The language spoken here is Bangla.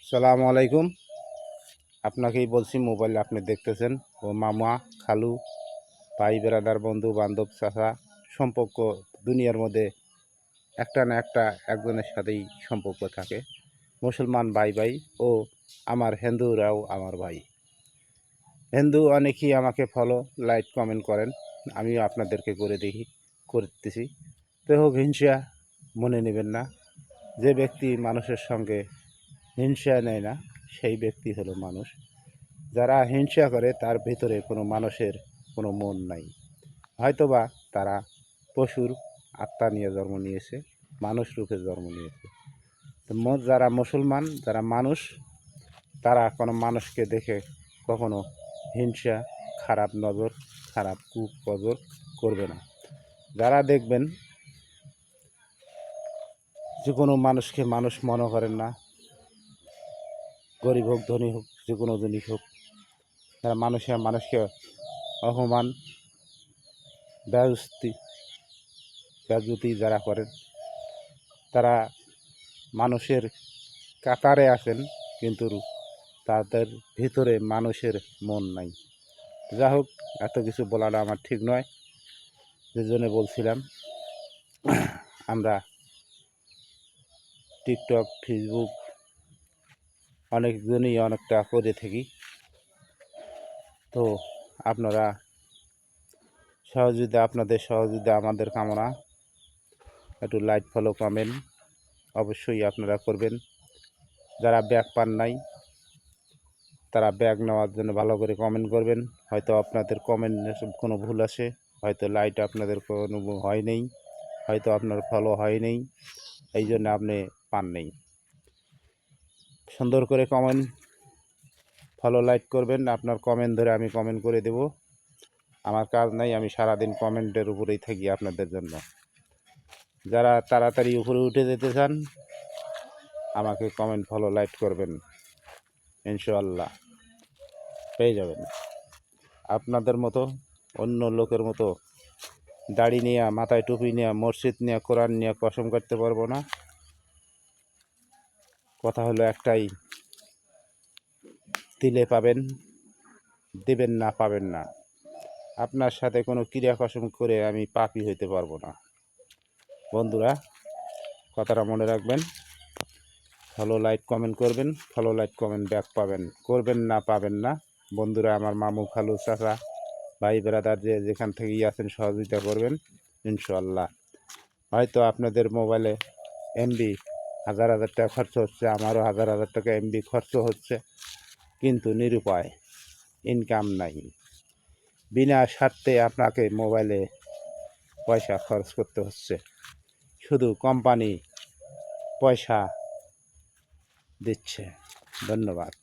সালামু আলাইকুম। আপনাকেই বলছি, মোবাইলে আপনি দেখতেছেন ও মামা, খালু, ভাই, বেরাদার, বন্ধু বান্ধব, চাচা সম্পর্ক দুনিয়ার মধ্যে একটা না একটা একজনের সাথেই সম্পর্ক থাকে। মুসলমান ভাই ভাই ও আমার হিন্দুরাও আমার ভাই। হিন্দু অনেকেই আমাকে ফলো, লাইক, কমেন্ট করেন, আমিও আপনাদেরকে করতেছি। তো হোক, হিংসা মনে নেবেন না। যে ব্যক্তি মানুষের সঙ্গে হিংসা নেয় না, সেই ব্যক্তি হলো মানুষ। যারা হিংসা করে তার ভিতরে কোনো মানুষের কোনো মন নাই। হয়তোবা তারা পশুর আত্মা নিয়ে জন্ম নিয়েছে, মানুষ রূপে জন্ম নিয়েছে। তো যারা মুসলমান, যারা মানুষ, তারা কোনো মানুষকে দেখে কখনো হিংসা, খারাপ নজর, খারাপ কুনজর করবে না। যারা দেখবেন যে কোনো মানুষকে মানুষ মনে করেন না, গরিব হোক ধনী হোক যে কোনো জিনিস হোক, যারা মানুষকে অপমান, বেজ্জতি যারা করেন, তারা মানুষের কাতারে আছেন, কিন্তু তাদের ভিতরে মানুষের মন নাই। যা হোক, এত কিছু বলাটা আমার ঠিক নয়, যে জন্য বলছিলাম। আমরা টিকটক, ফেসবুক অনেকজনই অনেকটা করে থাকি। তো আপনাদের সহযোগিতা আমাদের কামনা। একটু লাইক, ফলো, কমেন্ট অবশ্যই আপনারা করবেন। যারা ব্যাগ পান নাই, তারা ব্যাগ নেওয়ার জন্য ভালো করে কমেন্ট করবেন। হয়তো আপনাদের কমেন্টে কোনো ভুল আছে, হয়তো লাইট আপনাদের কোনো হয় নেই, হয়তো আপনার ফলো হয় নেই, এই জন্য আপনি পান নেই। সুন্দর করে কমেন্ট, ফলো, লাইক করবেন। আপনার কমেন্ট ধরে আমি কমেন্ট করে দেব। আমার কাজ নাই, আমি সারাদিন কমেন্টের উপরেই থাকি আপনাদের জন্য। যারা তাড়াতাড়ি উপরে উঠে যেতে চান, আমাকে কমেন্ট, ফলো, লাইক করবেন, ইনশাআল্লাহ পেয়ে যাবেন। আপনাদের মতো অন্য লোকের মতো দাড়ি নিয়ে, মাথায় টুপি নিয়ে, মসজিদ নিয়ে, কোরআন নিয়ে কসম করতে পারবো না। কথা হলো একটাই, দিলে পাবেন, দেবেন না পাবেন না। আপনার সাথে কোনো ক্রিয়া কসম করে আমি পাপী হইতে পারবো না। বন্ধুরা, কথাটা মনে রাখবেন। ফলো, লাইক, কমেন্ট করবেন, ফলো, লাইক, কমেন্ট ব্যাক পাবেন, করবেন না পাবেন না। বন্ধুরা, আমার মামু, খালু, চাচা, ভাই, বেরাদার যে যেখান থেকেই আছেন, সহযোগিতা করবেন ইনশাআল্লাহ। হয়তো আপনাদের মোবাইলে এমবি হাজার হাজার টাকা খরচ হচ্ছে, আমারও হাজার হাজার টাকা এমবি খরচ হচ্ছে, কিন্তু নিরুপায়, ইনকাম নাই। বিনা স্বার্থে আপনাকে মোবাইলে পয়সা খরচ করতে হচ্ছে, শুধু কোম্পানি পয়সা দিচ্ছে। ধন্যবাদ।